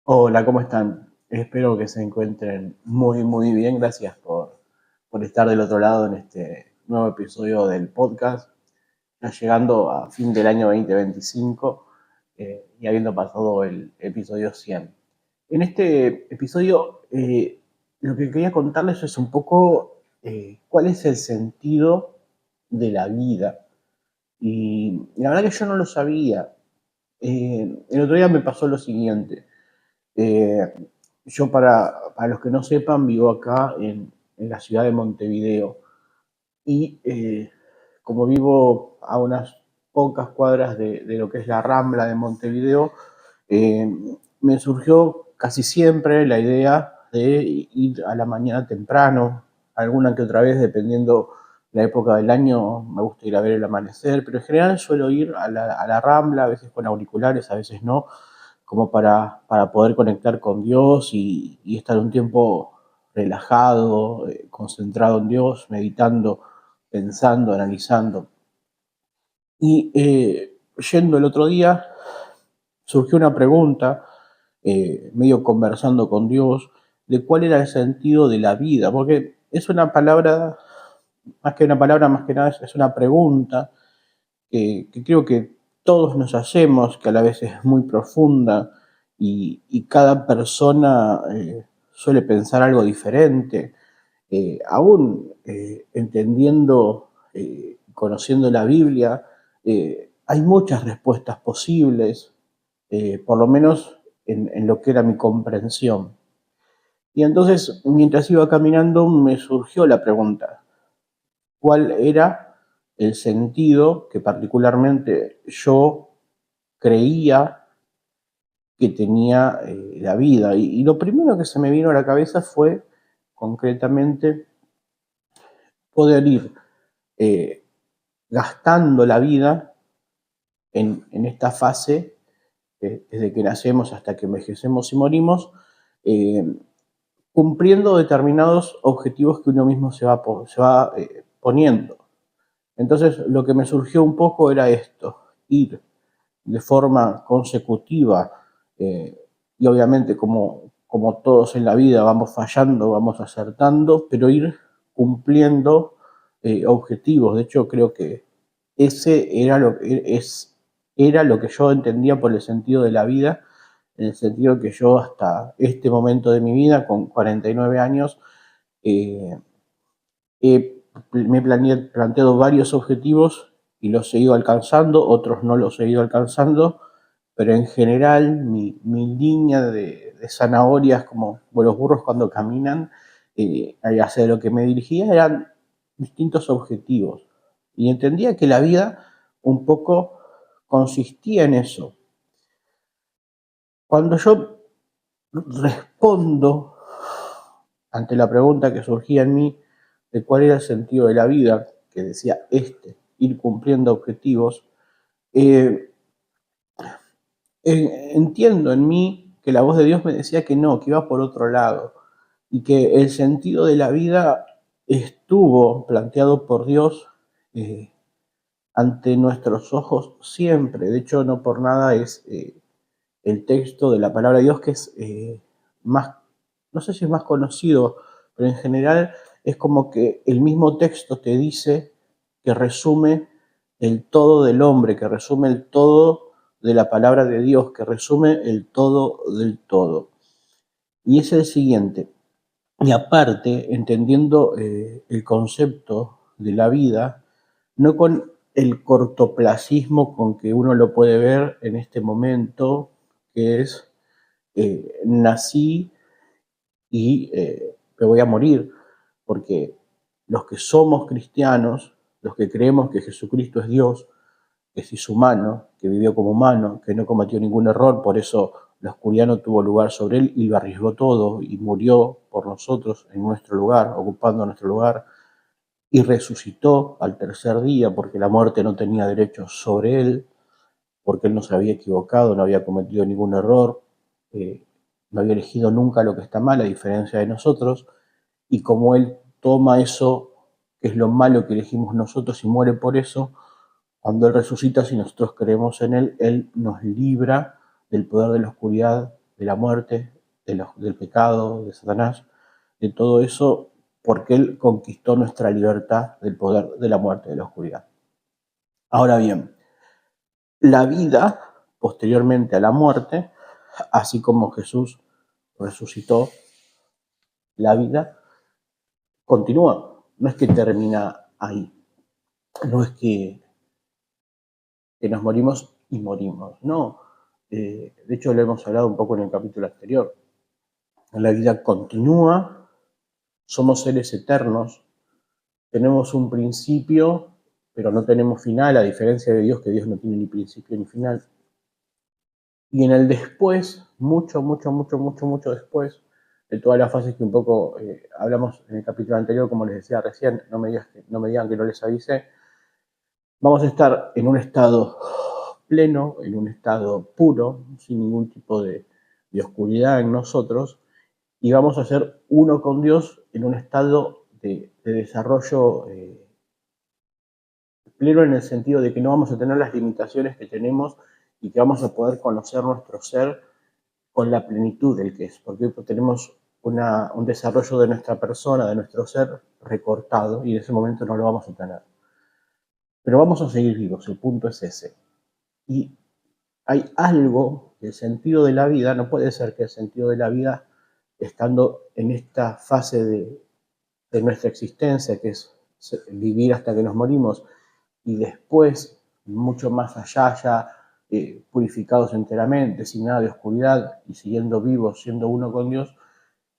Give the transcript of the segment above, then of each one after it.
Hola, ¿cómo están? Espero que se encuentren muy bien. Gracias por estar del otro lado en este nuevo episodio del podcast. Ya llegando a fin del año 2025 y habiendo pasado el episodio 100. En este episodio lo que quería contarles es un poco cuál es el sentido de la vida. Y la verdad que yo no lo sabía. El otro día me pasó lo siguiente. Eh, yo, para los que no sepan, vivo acá en la ciudad de Montevideo y como vivo a unas pocas cuadras de lo que es la Rambla de Montevideo, eh, me surgió casi siempre la idea de ir a la mañana temprano, alguna que otra vez, dependiendo la época del año, me gusta ir a ver el amanecer, pero en general suelo ir a la Rambla, a veces con auriculares, a veces no, como para poder conectar con Dios y estar un tiempo relajado, concentrado en Dios, meditando, pensando, analizando. Y yendo el otro día, surgió una pregunta, medio conversando con Dios, de cuál era el sentido de la vida, porque es una palabra, más que nada es una pregunta que creo que todos nos hacemos, que a la vez es muy profunda y cada persona suele pensar algo diferente, aún entendiendo, conociendo la Biblia, hay muchas respuestas posibles, por lo menos en lo que era mi comprensión. Y entonces, mientras iba caminando, me surgió la pregunta, ¿cuál era el sentido que particularmente yo creía que tenía la vida? Y lo primero que se me vino a la cabeza fue concretamente poder ir eh, gastando la vida en esta fase, desde que nacemos hasta que envejecemos y morimos, eh, cumpliendo determinados objetivos que uno mismo se va poniendo. Entonces, lo que me surgió un poco era esto, ir de forma consecutiva, eh, y obviamente como todos en la vida vamos fallando, vamos acertando, pero ir cumpliendo objetivos. De hecho, creo que ese era lo que yo entendía por el sentido de la vida, en el sentido que yo hasta este momento de mi vida, con 49 años, eh, me he planteado varios objetivos y los he ido alcanzando, otros no los he ido alcanzando, pero en general mi línea de zanahorias, como los burros cuando caminan, hacia lo que me dirigía eran distintos objetivos. Y entendía que la vida un poco consistía en eso. Cuando yo respondo ante la pregunta que surgía en mí de cuál era el sentido de la vida, que decía ir cumpliendo objetivos, eh, entiendo en mí que la voz de Dios me decía que no, que iba por otro lado, y que el sentido de la vida estuvo planteado por Dios eh, ante nuestros ojos siempre. De hecho, no por nada es el texto de la palabra de Dios que es más, no sé si es más conocido, pero en general es como que el mismo texto te dice que resume el todo del hombre, que resume el todo de la palabra de Dios, que resume el todo del todo. Y es el siguiente. Y aparte, entendiendo el concepto de la vida, no con el cortoplacismo con que uno lo puede ver en este momento, que es nací y me voy a morir, porque los que somos cristianos, los que creemos que Jesucristo es Dios, que se hizo humano, que vivió como humano, que no cometió ningún error, por eso la oscuridad no tuvo lugar sobre él y lo arriesgó todo y murió por nosotros en nuestro lugar, ocupando nuestro lugar, y resucitó al tercer día porque la muerte no tenía derecho sobre él, porque él no se había equivocado, no había cometido ningún error, eh, no había elegido nunca lo que está mal, a diferencia de nosotros, y como él toma eso, que es lo malo que elegimos nosotros, y muere por eso, cuando él resucita, si nosotros creemos en él, él nos libra del poder de la oscuridad de la muerte, del pecado, de Satanás, de todo eso, porque Él conquistó nuestra libertad del poder de la muerte, de la oscuridad. Ahora bien, la vida posteriormente a la muerte, así como Jesús resucitó, la vida continúa. No es que termina ahí, no es que nos morimos y morimos, no. De hecho, lo hemos hablado un poco en el capítulo anterior. La vida continúa, somos seres eternos, tenemos un principio, pero no tenemos final, a diferencia de Dios, que Dios no tiene ni principio ni final. Y en el después, mucho después, de todas las fases que un poco hablamos en el capítulo anterior, como les decía recién, no me digan que no les avisé, vamos a estar en un estado pleno, en un estado puro, sin ningún tipo de oscuridad en nosotros, y vamos a ser uno con Dios en un estado de desarrollo pleno, en el sentido de que no vamos a tener las limitaciones que tenemos y que vamos a poder conocer nuestro ser con la plenitud del que es, porque tenemos un desarrollo de nuestra persona, de nuestro ser recortado, y en ese momento no lo vamos a tener. Pero vamos a seguir vivos, el punto es ese. Y hay algo, el sentido de la vida, no puede ser que el sentido de la vida, estando en esta fase de nuestra existencia, que es vivir hasta que nos morimos, y después, mucho más allá, ya purificados enteramente, sin nada de oscuridad, y siguiendo vivos, siendo uno con Dios,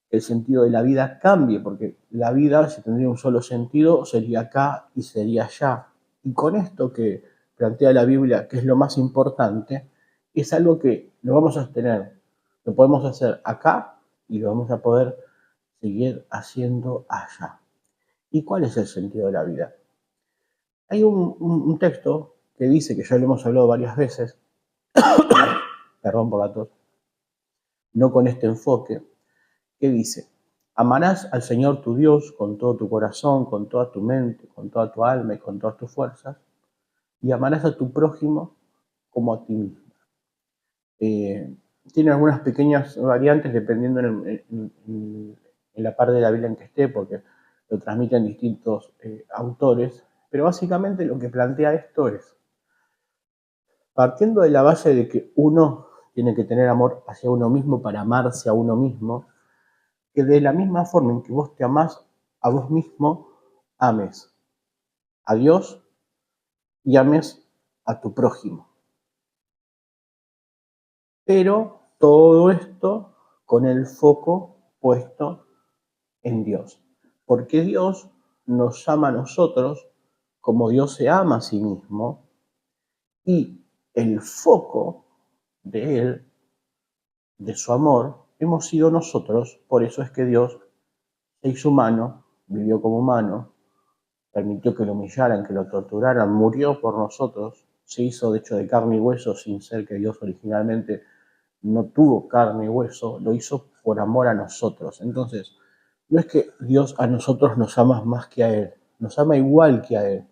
el sentido de la vida cambie, porque la vida, si tendría un solo sentido, sería acá y sería allá. Y con esto que plantea la Biblia, que es lo más importante, es algo que lo vamos a tener, lo podemos hacer acá y lo vamos a poder seguir haciendo allá. ¿Y cuál es el sentido de la vida? Hay un texto que dice, que ya lo hemos hablado varias veces, perdón por la tos, no con este enfoque, que dice: amarás al Señor tu Dios con todo tu corazón, con toda tu mente, con toda tu alma y con todas tus fuerzas, y amarás a tu prójimo como a ti mismo. Tiene algunas pequeñas variantes dependiendo en la parte de la Biblia en que esté, porque lo transmiten distintos autores, pero básicamente lo que plantea esto es, partiendo de la base de que uno tiene que tener amor hacia uno mismo para amarse a uno mismo, que de la misma forma en que vos te amás a vos mismo, ames a Dios y ames a tu prójimo. Pero todo esto con el foco puesto en Dios. Porque Dios nos ama a nosotros como Dios se ama a sí mismo, y el foco de Él, de su amor, hemos sido nosotros. Por eso es que Dios se hizo humano, vivió como humano, permitió que lo humillaran, que lo torturaran, murió por nosotros, se hizo de hecho de carne y hueso, sin ser que Dios originalmente no tuvo carne y hueso, lo hizo por amor a nosotros. Entonces, no es que Dios a nosotros nos ama más que a Él, nos ama igual que a Él,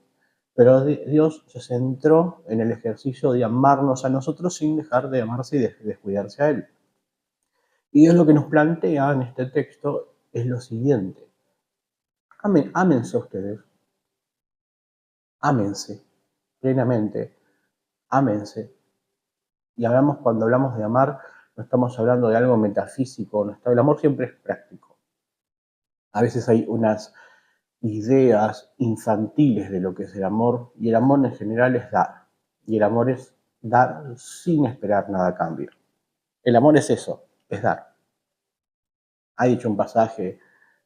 pero Dios se centró en el ejercicio de amarnos a nosotros sin dejar de amarse y de descuidarse a Él. Y Dios lo que nos plantea en este texto es lo siguiente: ámense ustedes, ámense plenamente, ámense. Y cuando hablamos de amar, no estamos hablando de algo metafísico, no está, el amor siempre es práctico. A veces hay unas ideas infantiles de lo que es el amor, y el amor en general es dar. Y el amor es dar sin esperar nada a cambio. El amor es eso, es dar. Ha dicho un pasaje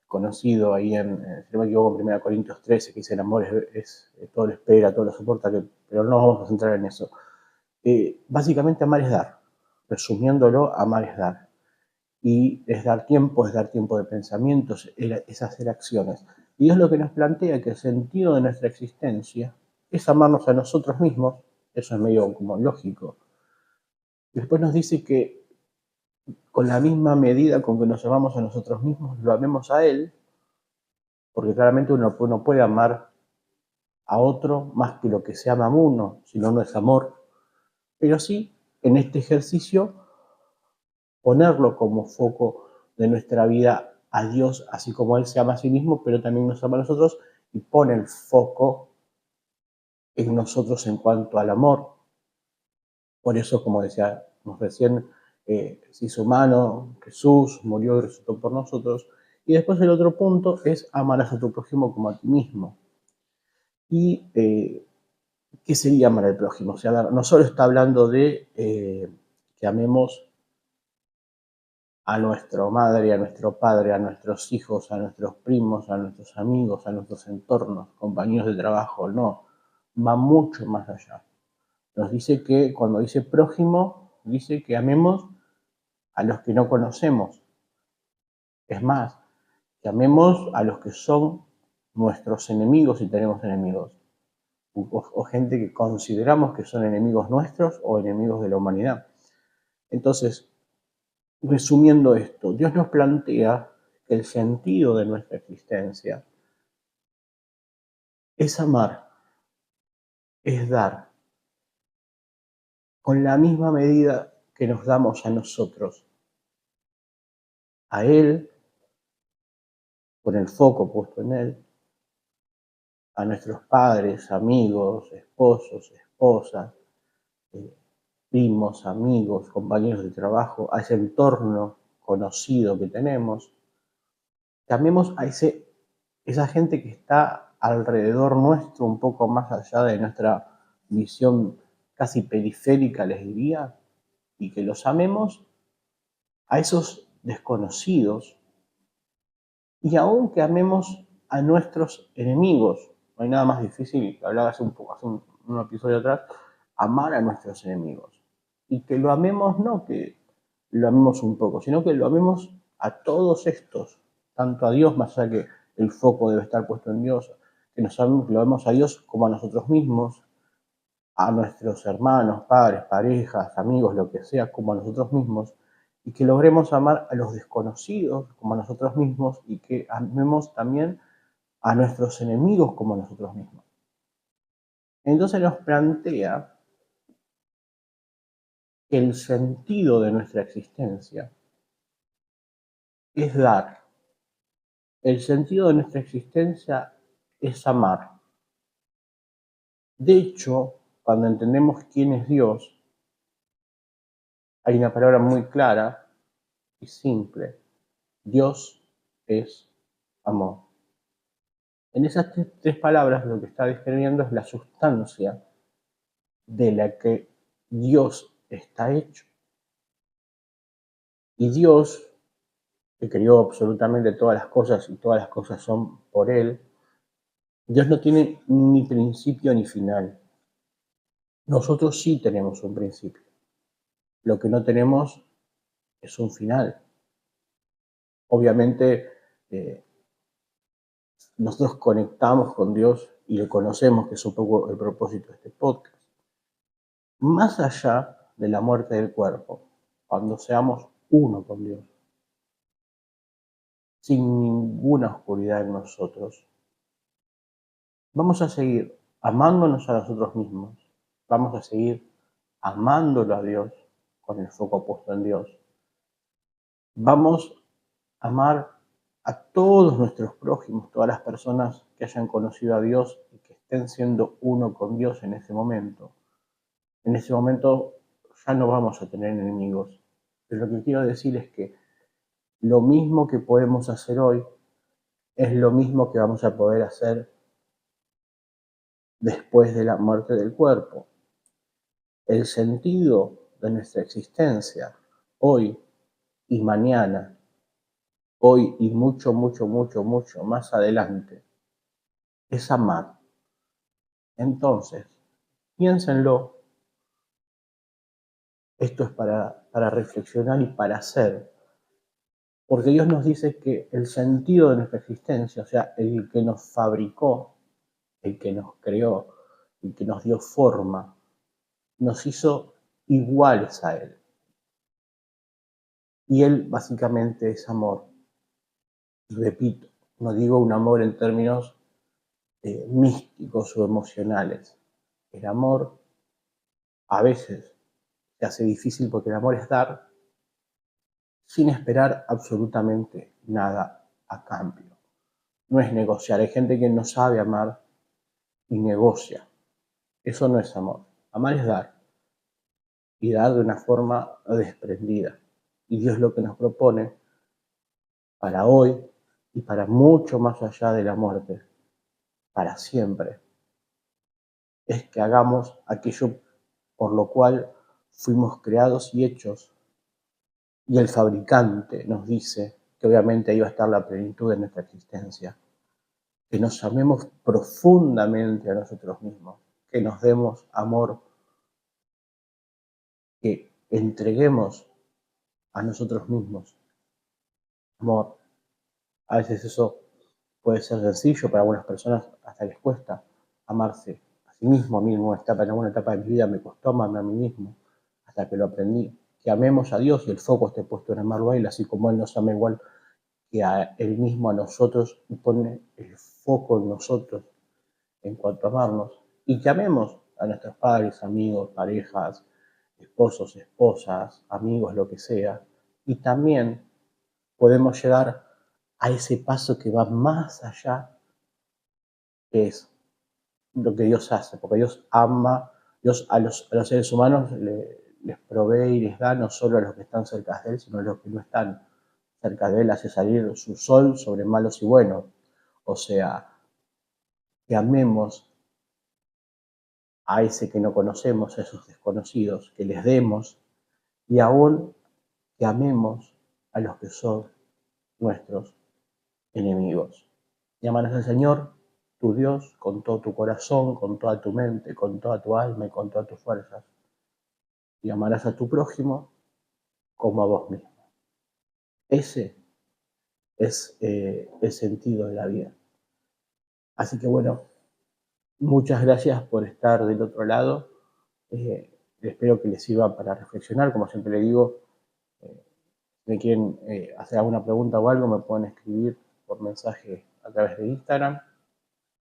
conocido ahí si no me equivoco, en 1 Corintios 13, que dice: el amor es todo lo espera, todo lo soporta, pero no nos vamos a centrar en eso. Básicamente amar es dar. Resumiéndolo, amar es dar. Y es dar tiempo de pensamientos, es hacer acciones. Y Dios lo que nos plantea, que el sentido de nuestra existencia es amarnos a nosotros mismos. Eso es medio como lógico. Y después nos dice que con la misma medida con que nos amamos a nosotros mismos, lo amemos a Él, porque claramente uno puede amar a otro más que lo que se ama a uno, si no, no es amor. Pero sí, en este ejercicio ponerlo como foco de nuestra vida a Dios, así como Él se ama a sí mismo, pero también nos ama a nosotros y pone el foco en nosotros en cuanto al amor. Por eso, como decíamos recién, se hizo humano, Jesús murió y resucitó por nosotros. Y después el otro punto es amarás a tu prójimo como a ti mismo. Y ¿qué sería amar al prójimo? O sea, no solo está hablando de que amemos a nuestra madre, a nuestro padre, a nuestros hijos, a nuestros primos, a nuestros amigos, a nuestros entornos, compañeros de trabajo, no, va mucho más allá. Nos dice que cuando dice prójimo, dice que amemos a los que no conocemos. Es más, que amemos a los que son nuestros enemigos si tenemos enemigos. O gente que consideramos que son enemigos nuestros o enemigos de la humanidad. Entonces, resumiendo esto, Dios nos plantea que el sentido de nuestra existencia es amar, es dar, con la misma medida que nos damos a nosotros, a Él, con el foco puesto en Él, a nuestros padres, amigos, esposos, esposas, primos, amigos, compañeros de trabajo, a ese entorno conocido que tenemos. Llamemos a esa gente que está alrededor nuestro, un poco más allá de nuestra visión casi periférica, les diría, y que los amemos a esos desconocidos y aún que amemos a nuestros enemigos. No hay nada más difícil, hablaba hace un episodio atrás, amar a nuestros enemigos. Y que lo amemos, no que lo amemos un poco, sino que lo amemos a todos estos, tanto a Dios, más allá que el foco debe estar puesto en Dios, que lo amemos a Dios como a nosotros mismos, a nuestros hermanos, padres, parejas, amigos, lo que sea, como a nosotros mismos, y que logremos amar a los desconocidos como a nosotros mismos y que amemos también a nuestros enemigos como a nosotros mismos. Entonces nos plantea que el sentido de nuestra existencia es dar. El sentido de nuestra existencia es amar. De hecho, cuando entendemos quién es Dios, hay una palabra muy clara y simple. Dios es amor. En esas tres palabras lo que está describiendo es la sustancia de la que Dios está hecho. Y Dios, que creó absolutamente todas las cosas y todas las cosas son por Él, Dios no tiene ni principio ni final. Nosotros sí tenemos un principio. Lo que no tenemos es un final. Obviamente, nosotros conectamos con Dios y le conocemos, que es un poco el propósito de este podcast. Más allá de la muerte del cuerpo, cuando seamos uno con Dios, sin ninguna oscuridad en nosotros, vamos a seguir amándonos a nosotros mismos, vamos a seguir amándolo a Dios con el foco puesto en Dios, vamos a amar a todos nuestros prójimos, todas las personas que hayan conocido a Dios y que estén siendo uno con Dios en ese momento. En ese momento ya no vamos a tener enemigos. Pero lo que quiero decir es que lo mismo que podemos hacer hoy es lo mismo que vamos a poder hacer después de la muerte del cuerpo. El sentido de nuestra existencia, hoy y mañana, hoy y mucho, mucho, mucho, mucho más adelante, es amar. Entonces, piénsenlo, esto es para reflexionar y para hacer, porque Dios nos dice que el sentido de nuestra existencia, o sea, el que nos fabricó, el que nos creó, el que nos dio forma, nos hizo iguales a Él. Y Él básicamente es amor. Repito, no digo un amor en términos místicos o emocionales. El amor a veces se hace difícil porque el amor es dar, sin esperar absolutamente nada a cambio. No es negociar. Hay gente que no sabe amar y negocia. Eso no es amor. Amar es dar, y dar de una forma desprendida. Y Dios lo que nos propone para hoy y para mucho más allá de la muerte, para siempre, es que hagamos aquello por lo cual fuimos creados y hechos. Y el fabricante nos dice que obviamente ahí va a estar la plenitud de nuestra existencia, que nos amemos profundamente a nosotros mismos, que nos demos amor, que entreguemos a nosotros mismos amor. A veces eso puede ser sencillo, para algunas personas hasta les cuesta amarse a sí mismo. A mí en alguna etapa de mi vida me costó amarme a mí mismo, hasta que lo aprendí. Que amemos a Dios y el foco esté puesto en amarlo a Él, así como Él nos ama igual que a Él mismo a nosotros, y pone el foco en nosotros en cuanto a amarnos. Y que amemos a nuestros padres, amigos, parejas, esposos, esposas, amigos, lo que sea. Y también podemos llegar a ese paso que va más allá, que es lo que Dios hace, porque Dios ama, Dios a los seres humanos les provee y les da no solo a los que están cerca de Él, sino a los que no están cerca de Él, hace salir su sol sobre malos y buenos. O sea, que amemos a ese que no conocemos, a esos desconocidos, que les demos, y aún que amemos a los que son nuestros enemigos. Y amarás al Señor, tu Dios, con todo tu corazón, con toda tu mente, con toda tu alma y con todas tus fuerzas. Y amarás a tu prójimo como a vos mismo. Ese es el sentido de la vida. Así que bueno, muchas gracias por estar del otro lado. Espero que les sirva para reflexionar. Como siempre le digo, si me quieren hacer alguna pregunta o algo, me pueden escribir por mensaje a través de Instagram,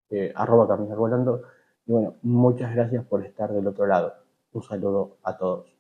@caminarvolando. Y bueno, muchas gracias por estar del otro lado. Un saludo a todos.